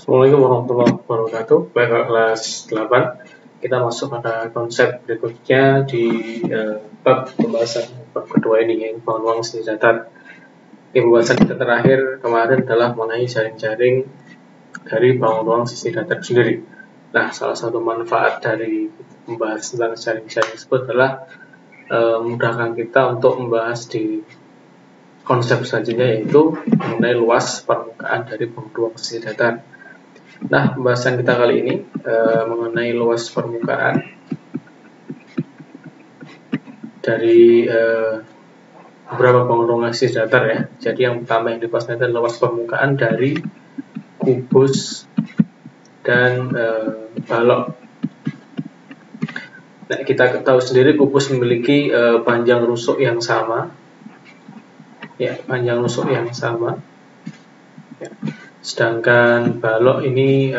Assalamualaikum warahmatullahi wabarakatuh. Baik, kelas 8 kita masuk pada konsep berikutnya di bab pembahasan bab kedua ini, yang bangun ruang sisi datar. Pembahasan kita terakhir kemarin adalah mengenai jaring-jaring dari bangun ruang sisi datar sendiri. Nah, salah satu manfaat dari membahas tentang jaring-jaring tersebut adalah memudahkan kita untuk membahas di konsep selanjutnya, yaitu mengenai luas permukaan dari bangun ruang sisi datar. Nah, pembahasan kita kali ini mengenai luas permukaan dari beberapa bangun ruang sisi datar ya. Jadi yang pertama yang dibahas adalah luas permukaan dari kubus dan balok. Nah, kita tahu sendiri kubus memiliki panjang rusuk yang sama. Ya, panjang rusuk yang sama. Ya. Sedangkan balok ini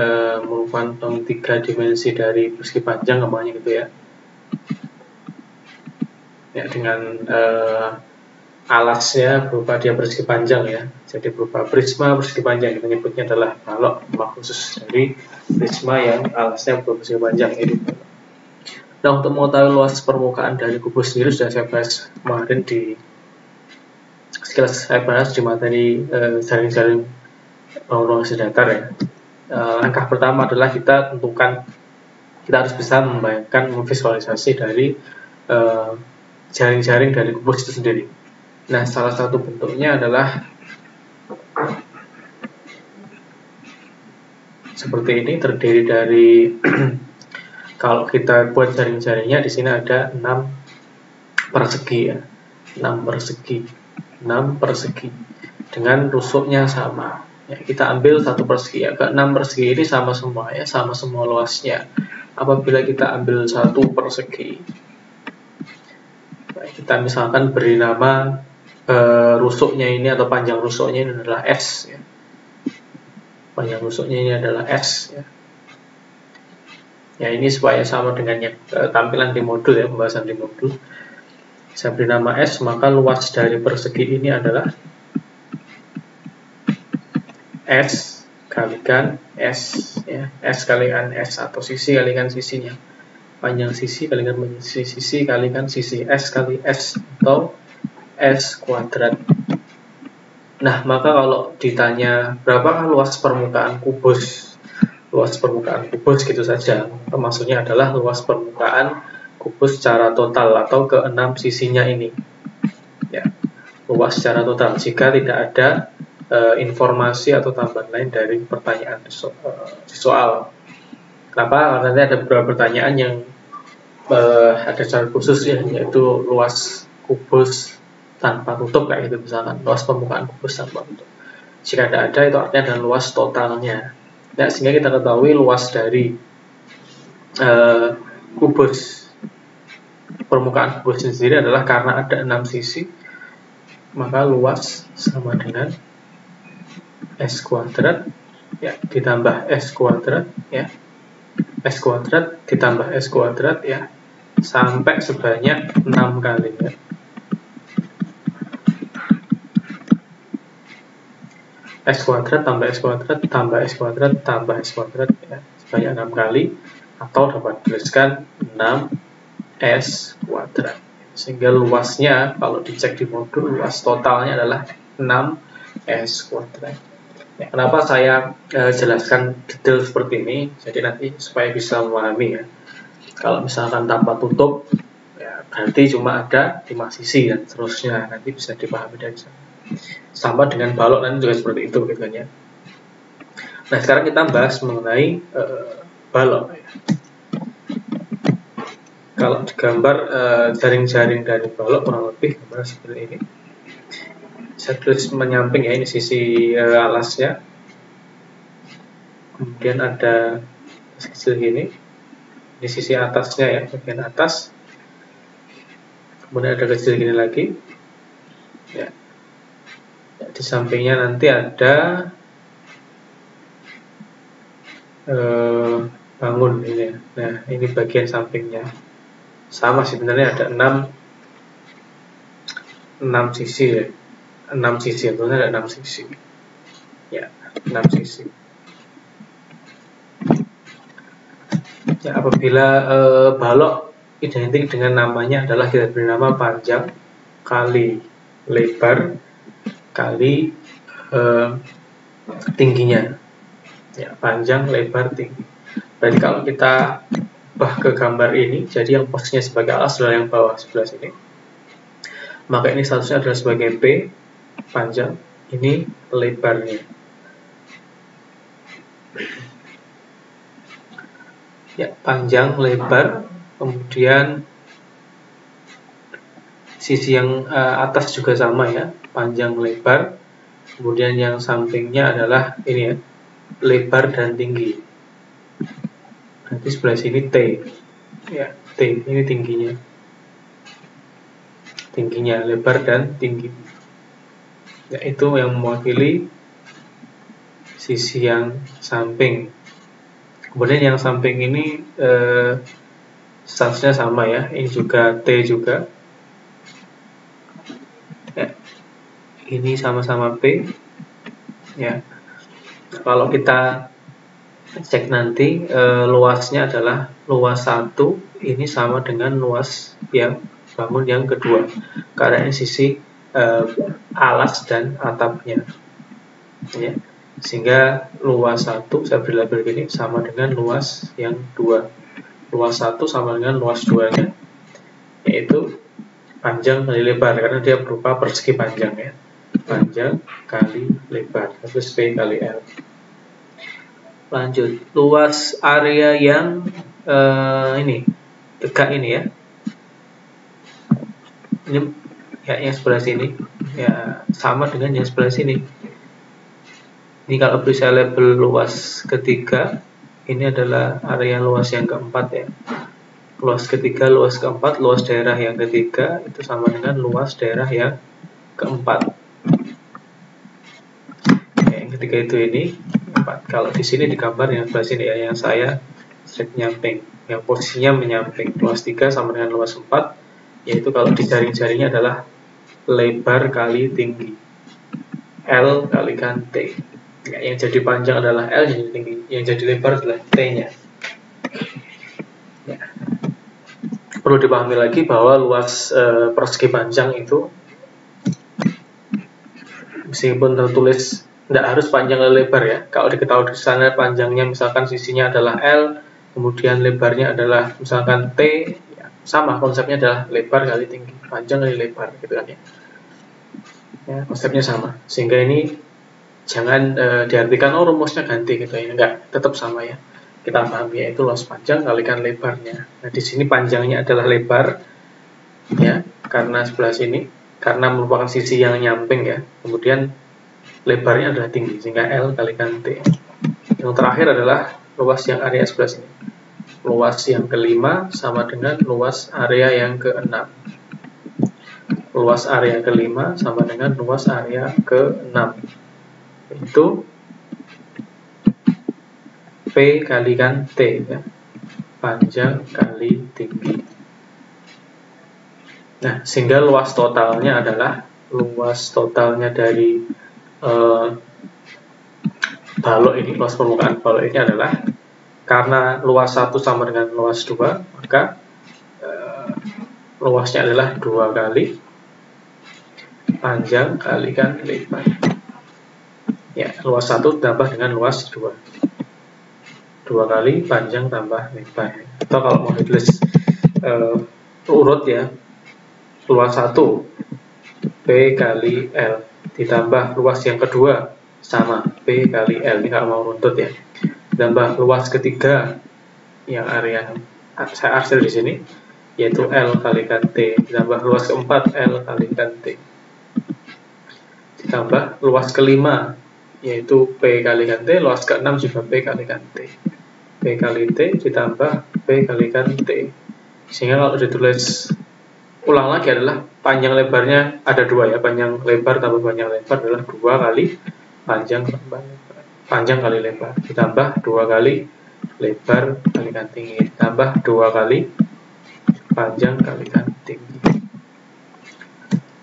merupakan 3 dimensi dari persegi panjang, gampangnya gitu ya. Ya, dengan alasnya berupa dia persegi panjang ya. Jadi berupa prisma persegi panjang, kita nyebutnya adalah balok, nama khusus dari prisma yang alasnya berupa persegi panjang ini. Nah, untuk mengetahui luas permukaan dari kubus sendiri sudah saya bahas kemarin sekilas saya bahas di materi jaring-jaring bangun ruang sisi datar ya. Langkah pertama adalah kita harus bisa membayangkan, memvisualisasi dari jaring-jaring dari kubus itu sendiri. Nah, salah satu bentuknya adalah seperti ini, terdiri dari kalau kita buat jaring-jaringnya di sini ada 6 persegi ya, 6 persegi dengan rusuknya sama. Ya, kita ambil satu persegi ya, ke 6 persegi ini sama semua ya, sama semua luasnya. Apabila kita ambil satu persegi, kita misalkan beri nama rusuknya ini atau panjang rusuknya ini adalah S ya. Panjang rusuknya ini adalah S ya. Ya, ini supaya sama dengan yang tampilan di modul ya, pembahasan di modul. Saya beri nama S, maka luas dari persegi ini adalah S kalikan S ya, S kalikan S atau sisi kalikan sisinya, panjang sisi kalikan panjang sisi kalikan sisi, S kali S atau S kuadrat. Nah, maka kalau ditanya berapakah luas permukaan kubus, luas permukaan kubus gitu saja, maksudnya adalah luas permukaan kubus secara total atau ke 6 sisinya ini ya, luas secara total jika tidak ada informasi atau tambahan lain dari pertanyaan di soal. Kenapa? Karena nanti ada beberapa pertanyaan yang ada cara khusus ya, yaitu luas kubus tanpa tutup kayak gitu, misalkan luas permukaan kubus tanpa tutup. Jika tidak ada, itu artinya adalah luas totalnya. Nah, sehingga kita ketahui luas dari kubus, permukaan kubus sendiri adalah karena ada 6 sisi, maka luas sama dengan S kuadrat ya ditambah S kuadrat ya, S kuadrat ditambah S kuadrat ya, sampai sebanyak 6 kali ya. S kuadrat tambah S kuadrat tambah S kuadrat tambah S kuadrat ya, sebanyak 6 kali, atau dapat dituliskan 6S kuadrat. Sehingga luasnya kalau dicek di modul, luas totalnya adalah 6S kuadrat. Ya, kenapa saya jelaskan detail seperti ini? Jadi nanti supaya bisa memahami ya. Kalau misalkan tanpa tutup, ya berarti cuma ada 5 sisi dan seterusnya. Nanti bisa dipahami dari sana. Sama dengan balok nanti juga seperti itu gitu kan ya. Nah, sekarang kita bahas mengenai balok. Ya. Kalau digambar jaring-jaring dari balok kurang lebih gambar seperti ini. Saya tulis menyamping ya, ini sisi alasnya, kemudian ada kecil gini, ini sisi atasnya ya, bagian atas, kemudian ada kecil gini lagi ya. Di sampingnya nanti ada bangun ini ya. Nah, ini bagian sampingnya sama sebenarnya, ada 6 sisi ya, 6 sisi, tentunya ada 6 sisi ya, 6 sisi. Ya, apabila balok identik dengan namanya adalah kita beri nama panjang kali lebar kali tingginya. Ya, panjang, lebar, tinggi. Berarti kalau kita ubah ke gambar ini, jadi yang posisinya sebagai alas adalah yang bawah sebelah sini. Maka ini statusnya adalah sebagai P, panjang, ini lebarnya. Ya, panjang, lebar, kemudian sisi yang atas juga sama ya, panjang, lebar, kemudian yang sampingnya adalah ini ya, lebar dan tinggi. Nanti sebelah sini T, ya T ini tingginya, lebar dan tinggi. Ya, itu yang mewakili sisi yang samping. Kemudian yang samping ini statusnya sama ya, ini juga T juga. Ya, ini sama-sama P. Ya, kalau kita cek nanti luasnya adalah luas 1 ini sama dengan luas yang bangun yang kedua karena ini sisi alas dan atapnya ya. Sehingga luas 1 saya beri label ini sama dengan luas yang 2. Luas 1 sama dengan luas 2 nya, yaitu panjang kali lebar karena dia berupa persegi panjang ya. Panjang kali lebar terus P kali L. Lanjut, luas area yang ini tegak ini ya. Ini ya yang sebelah sini ya sama dengan yang sebelah sini. Ini kalau bisa label luas ketiga, ini adalah area luas yang keempat ya. Luas ketiga, luas keempat, luas daerah yang ketiga itu sama dengan luas daerah yang keempat. Ya, yang ketiga itu ini. Kalau di sini digambar yang sebelah sini ya, yang saya strip nyamping, yang posisinya menyamping. Luas 3 sama dengan luas 4, yaitu kalau di jaring-jaringnya adalah lebar kali tinggi, L kalikan T. Ya, yang jadi panjang adalah L, yang jadi tinggi, yang jadi lebar adalah T-nya. Ya. Perlu dipahami lagi bahwa luas persegi panjang itu meskipun tertulis tidak harus panjang dan lebar ya. Kalau diketahui di sana panjangnya misalkan sisinya adalah L, kemudian lebarnya adalah misalkan T, ya, sama konsepnya adalah lebar kali tinggi, panjang kali lebar gitu kan ya. Ya, konsepnya sama. Sehingga ini jangan diartikan oh rumusnya ganti gitu ya. Enggak, tetap sama ya. Kita pahami yaitu luas panjang kalikan lebarnya. Nah, di sini panjangnya adalah lebar ya, karena sebelah sini karena merupakan sisi yang nyamping ya. Kemudian lebarnya adalah tinggi sehingga L kalikan T. Yang terakhir adalah luas yang area sebelah sini. Luas yang kelima sama dengan luas area yang keenam. Luas area kelima sama dengan luas area keenam. Itu P kalikan T ya. Panjang kali tinggi. Nah, sehingga luas totalnya adalah luas totalnya dari balok ini, luas permukaan balok ini adalah karena luas 1 sama dengan luas 2, maka luasnya adalah 2 kali panjang kalikan lebar. Ya, luas 1 tambah dengan luas 2. 2 kali panjang tambah lebar. Atau kalau mau ditulis urut ya, luas 1 P kali L ditambah luas yang kedua sama P kali L, ini kalau mau runtut ya, ditambah luas ketiga yang area saya arsir di sini yaitu L kalikan T, ditambah luas keempat L kalikan T, ditambah luas kelima yaitu P kalikan T, luas keenam juga P kalikan T, P kali T ditambah P kalikan T. Sehingga kalau ditulis ulang lagi adalah panjang lebarnya ada 2 ya, panjang lebar tambah panjang lebar adalah 2 kali panjang tambah lebar, panjang kali lebar ditambah 2 kali lebar kalikan tinggi tambah 2 kali panjang kalikan tinggi.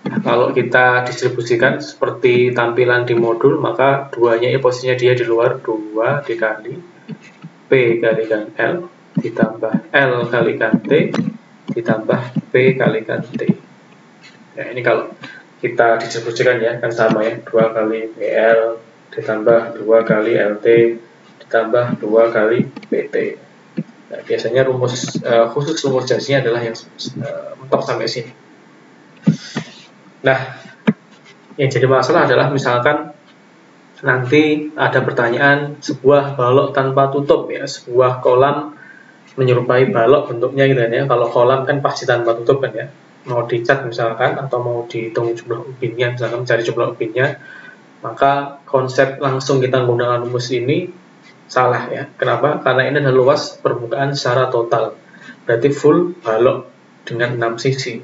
Nah, kalau kita distribusikan seperti tampilan di modul, maka 2-nya ini posisinya dia di luar, 2 dikali P kalikan L ditambah L kalikan T ditambah P kalikan T. Nah, ini kalau kita distribusikan ya, kan sama ya, 2 kali PL ditambah 2 kali LT ditambah 2 kali PT. Nah, biasanya rumus khusus rumus jasinya adalah yang mentok sampai sini. Nah, yang jadi masalah adalah misalkan nanti ada pertanyaan sebuah balok tanpa tutup ya, sebuah kolam menyerupai balok bentuknya gitu ya. Kalau kolam kan pasti tanpa tutup kan ya. Mau dicat misalkan atau mau dihitung jumlah ubinnya, misalkan mencari jumlah ubinnya, maka konsep langsung kita menggunakan rumus ini salah ya. Kenapa? Karena ini adalah luas permukaan secara total. Berarti full balok dengan 6 sisi.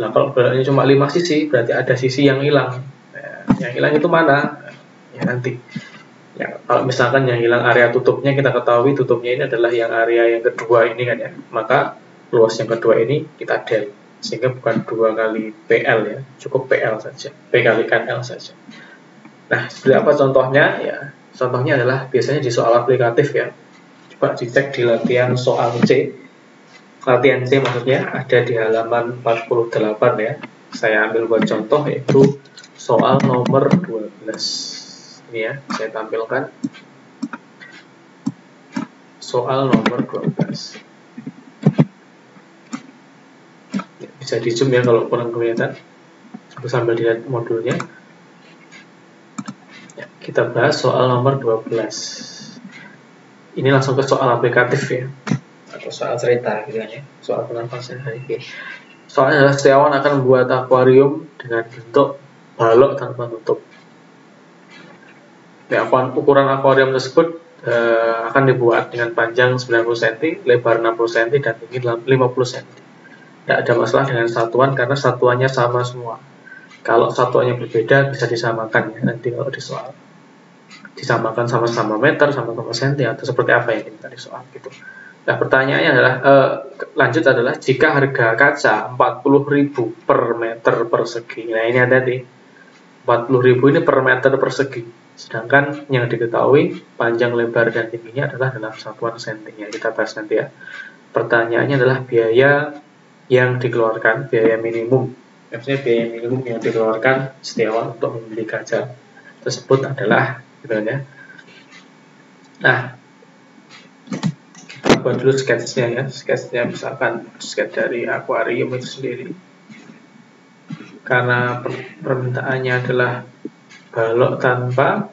Nah, kalau baloknya cuma 5 sisi, berarti ada sisi yang hilang. Nah, yang hilang itu mana? Ya nanti. Ya, kalau misalkan yang hilang area tutupnya, kita ketahui tutupnya ini adalah yang area yang kedua ini kan ya. Maka luas yang kedua ini kita del. Sehingga bukan 2 kali PL ya, cukup PL saja. P kalikan L saja. Nah, seperti apa contohnya? Ya, contohnya adalah biasanya di soal aplikatif ya. Coba dicek di latihan soal C. Latihan C maksudnya ada di halaman 48 ya. Saya ambil buat contoh yaitu soal nomor 12. Ini ya, saya tampilkan. Soal nomor 12. Ya, bisa di zoom ya kalau kurang kelihatan. Aku sambil lihat modulnya. Ya, kita bahas soal nomor 12. Ini langsung ke soal aplikatif ya, atau soal cerita gitu ya, soal pernafasan HIG. Soalnya adalah Setiawan akan membuat akuarium dengan bentuk balok tanpa tutup. Ya, ukuran akuarium tersebut akan dibuat dengan panjang 90 cm, lebar 60 cm, dan tinggi 50 cm. Tidak ada masalah dengan satuan karena satuannya sama semua. Kalau satuannya berbeda bisa disamakan ya, nanti kalau di soal. Disamakan sama-sama meter, sama-sama senti, atau seperti apa yang kita di soal gitu. Nah, pertanyaannya adalah, lanjut adalah jika harga kaca 40.000 per meter persegi. Nah, ini ada di 40.000 ini per meter persegi. Sedangkan yang diketahui panjang, lebar, dan tingginya adalah dalam satuan sentinya. Kita bahas nanti ya. Pertanyaannya adalah biaya yang dikeluarkan, biaya minimum. Maksudnya biaya minimum yang dikeluarkan Setiawan untuk membeli kaca tersebut adalah gitu ya. Nah, kita buat dulu sketsnya ya. Sketsnya misalkan skets dari akuarium itu sendiri. Karena permintaannya adalah balok tanpa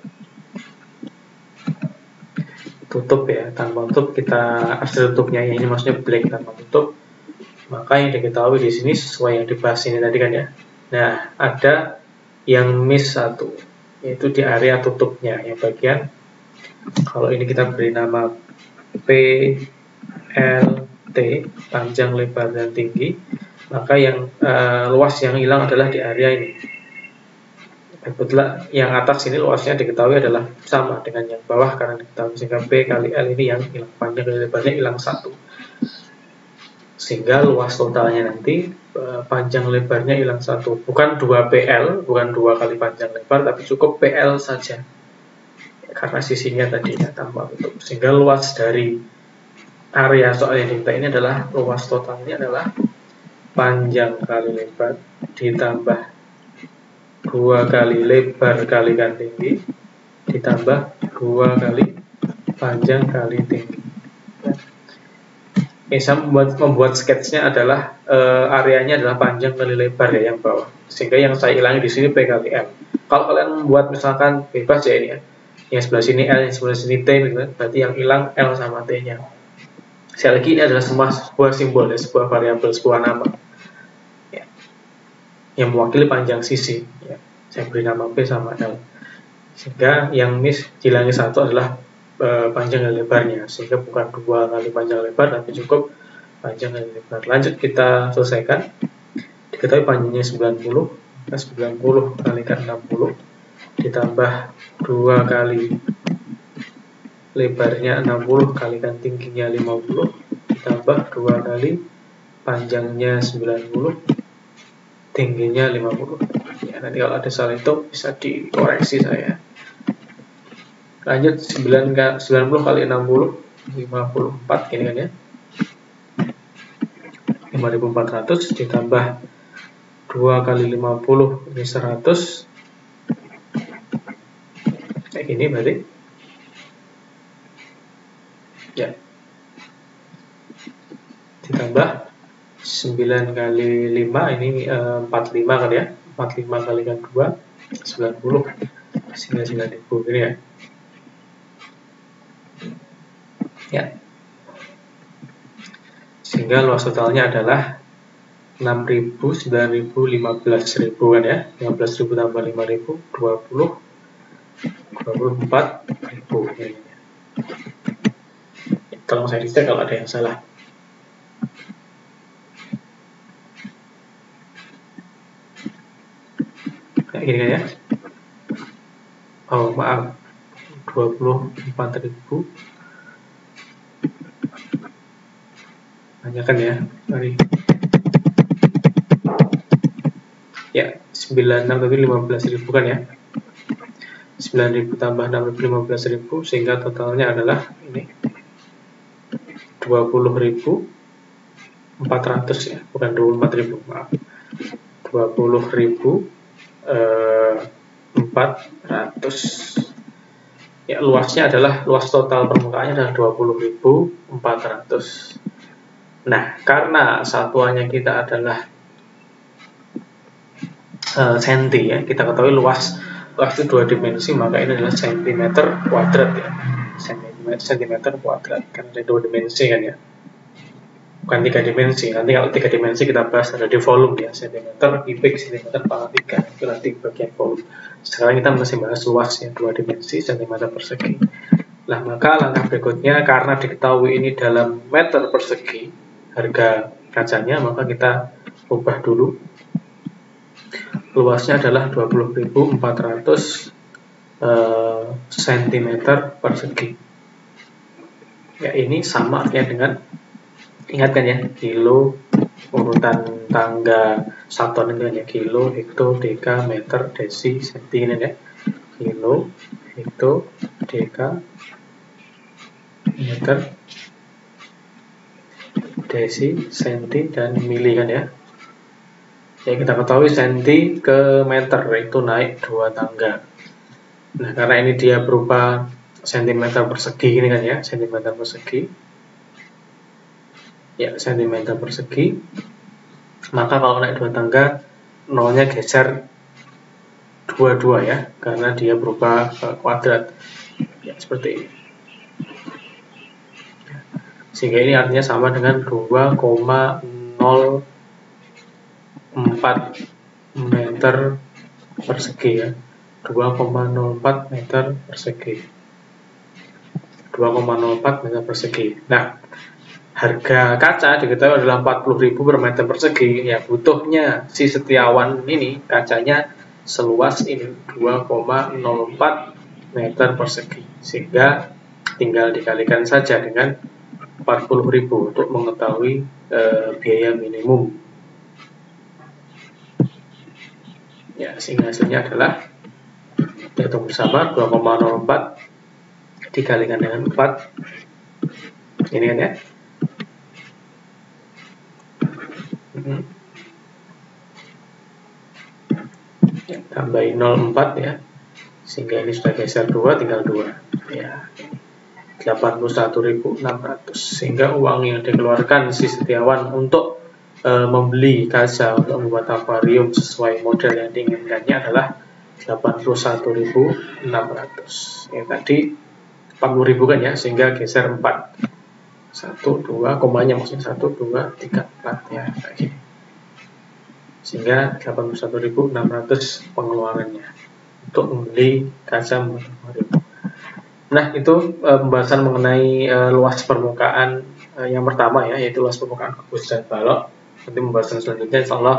tutup ya, tanpa tutup, kita hasil tutupnya ini maksudnya blank tanpa tutup, maka yang diketahui di sini sesuai yang dibahas ini tadi kan ya. Nah, ada yang miss satu, yaitu di area tutupnya yang bagian, kalau ini kita beri nama P L T, panjang, lebar, dan tinggi, maka yang luas yang hilang adalah di area ini. Kebetulan yang atas ini luasnya diketahui adalah sama dengan yang bawah karena diketahui, sehingga P kali L ini yang hilang, panjang dan lebarnya hilang 1. Sehingga luas totalnya nanti panjang lebarnya hilang 1. Bukan 2 PL, bukan 2 kali panjang lebar, tapi cukup PL saja. Karena sisinya tadinya tanpa tutup. Sehingga luas dari area soal yang diminta ini adalah luas totalnya adalah panjang kali lebar ditambah 2 kali lebar kalikan tinggi ditambah 2 kali panjang kali tinggi. Saya membuat sketsnya adalah areanya adalah panjang kali lebar ya yang bawah. Sehingga yang saya hilangi di sini P kali L. Kalau kalian membuat misalkan bebas ya ini ya. Yang sebelah sini L, yang sebelah sini T gitu, berarti yang hilang L sama T-nya. Sekali lagi ini adalah sebuah simbol ya, sebuah variabel, sebuah nama. Yang mewakili panjang sisi ya. Saya beri nama P sama L, sehingga yang miss hilangi 1 adalah panjang dan lebarnya, sehingga bukan 2 kali panjang lebar tapi cukup panjang dan lebar. Lanjut kita selesaikan. Diketahui panjangnya 90, 90 kalikan 60 ditambah 2 kali lebarnya 60 kalikan tingginya 50 ditambah 2 kali panjangnya 90 tingginya 50 ya. Nanti kalau ada salah itu bisa dikoreksi saya. Lanjut 90 kali 60 54 ini kan ya. 5.400 ditambah 2 kali 50 ini 100, kayak gini berarti ya, ditambah 9 kali 5 ini 45 kan ya, 45 kalikan 2 90, sehingga 9.000 ini ya. Ya, sehingga luas totalnya adalah 6.000, 9.000, 15.000 kan ya. 15.000 tambah 5.000, 24.000 ini. Tolong saya dicek kalau ada yang salah. Kayak gini kan ya. Oh maaf, 24.000 banyak kan ya. Mari. Ya, 96 tapi 15.000 kan ya. 9.000 tambah 6.000, 15.000, sehingga totalnya adalah ini 20.400 ya, bukan 24.000, maaf. 20.400 ya. Luasnya adalah, luas total permukaannya adalah 20.400. Nah, karena satuannya kita adalah senti ya, kita ketahui luas itu 2 dimensi, maka ini adalah sentimeter kuadrat ya, sentimeter kuadrat, kan ada 2 dimensi kan ya, bukan 3 dimensi. Nanti kalau 3 dimensi kita bahas ada di volume ya, sentimeter kubik, sentimeter pangkat 3 itu nanti bagian volume. Sekarang kita masih bahas luas ya, 2 dimensi, sentimeter persegi. Nah, maka langkah berikutnya, karena diketahui ini dalam meter persegi harga kacanya, maka kita ubah dulu. Luasnya adalah 20.400 cm persegi. Ya, ini sama artinya dengan, ingatkan ya, kilo urutan tangga satuan itu ya, kilo, hekto, deka, meter, desi, senti ini ya. Kilo, hekto, deka, meter, desi, senti, dan mili kan ya. Ya, kita ketahui senti ke meter itu naik 2 tangga. Nah, karena ini dia berupa sentimeter persegi ini kan ya, sentimeter persegi. Ya, sentimeter persegi. Maka kalau naik 2 tangga, nolnya geser 22 ya, karena dia berupa kuadrat. Ya, seperti ini. Sehingga ini artinya sama dengan 2,04 meter persegi ya, 2,04 meter persegi, 2,04 meter persegi. Nah, harga kaca diketahui adalah 40.000 per meter persegi. Ya, butuhnya si Setiawan ini kacanya seluas ini 2,04 meter persegi, sehingga tinggal dikalikan saja dengan 40.000 untuk mengetahui biaya minimum. Ya, sehingga hasilnya adalah, hitung bersama, 2,04 dikalikan dengan 4 ini kan ya. Ya, tambahin 0,4 ya, sehingga ini sudah geser 2, tinggal 2 ya, 81.600. Sehingga uang yang dikeluarkan si Setiawan untuk membeli kaca untuk membuat akuarium sesuai model yang diinginkannya adalah 81.600. Ya, tadi 40.000 kan ya, sehingga geser 4. 1, 2, komanya maksudnya 1, 2, 3, 4 ya, kayak gini. Sehingga 81.600 pengeluarannya untuk membeli kaca membuat akuarium. Nah, itu pembahasan mengenai luas permukaan yang pertama ya, yaitu luas permukaan kubus dan balok. Nanti pembahasan selanjutnya insyaallah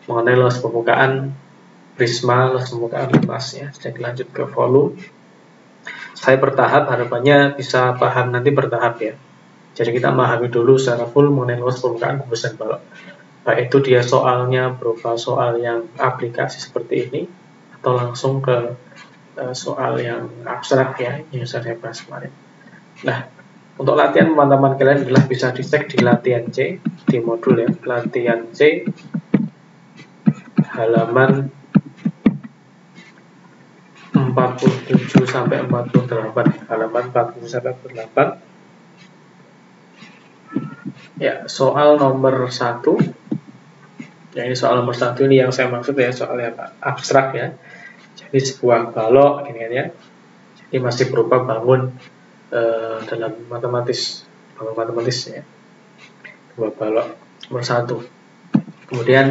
mengenai luas permukaan prisma, luas permukaan limas ya. Jadi lanjut ke volume. Saya bertahap, harapannya bisa paham nanti bertahap ya. Jadi kita memahami dulu secara full mengenai luas permukaan kubus dan balok. Baik itu dia soalnya berupa soal yang aplikasi seperti ini, atau langsung ke soal yang abstrak ya, yang saya bahas kemarin. Nah, Untuk latihan teman-teman kalian adalah bisa dicek di latihan C, di modul ya, latihan C halaman 47 sampai 48, halaman 47 sampai 48. Ya, soal nomor 1. Ya, ini soal nomor 1 ini yang saya maksud ya, soal yang abstrak ya. Jadi sebuah balok ini kan ya. Jadi masih berupa bangun dalam matematis, bangun matematis ya. Sebuah balok nomor 1. Kemudian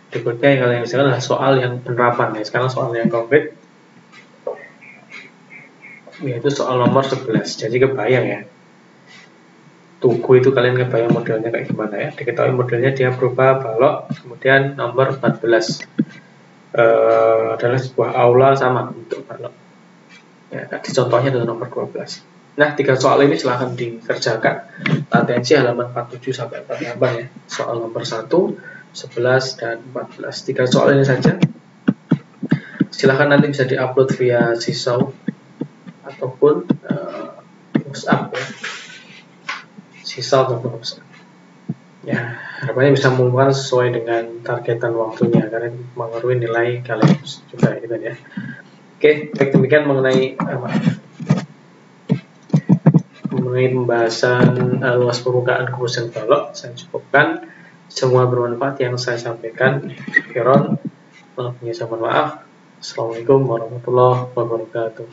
berikutnya yang kalian bisa adalah soal yang penerapan ya. Sekarang soal yang konkret, yaitu soal nomor 11. Jadi kebayang ya, Tugu itu kalian kebayang modelnya kayak gimana ya. Diketahui modelnya dia berupa balok, kemudian nomor 14 adalah sebuah aula sama untuk balok ya. Tadi contohnya adalah nomor 12. Nah, 3 soal ini silahkan dikerjakan latihan C halaman 47 sampai 48 ya. Soal nomor 1, 11, dan 14. 3 soal ini saja. Silahkan nanti bisa diupload via Sisau ataupun WhatsApp ya. Sisau ataupun WhatsApp. Ya, harapannya bisa mengumpulkan sesuai dengan targetan waktunya karena mengaruhi nilai kalian juga gitu ya. Oke, baik, demikian mengenai pembahasan luas permukaan kerusian balok. Saya cukupkan. Semua bermanfaat yang saya sampaikan. Mohon maaf. Assalamualaikum warahmatullahi wabarakatuh.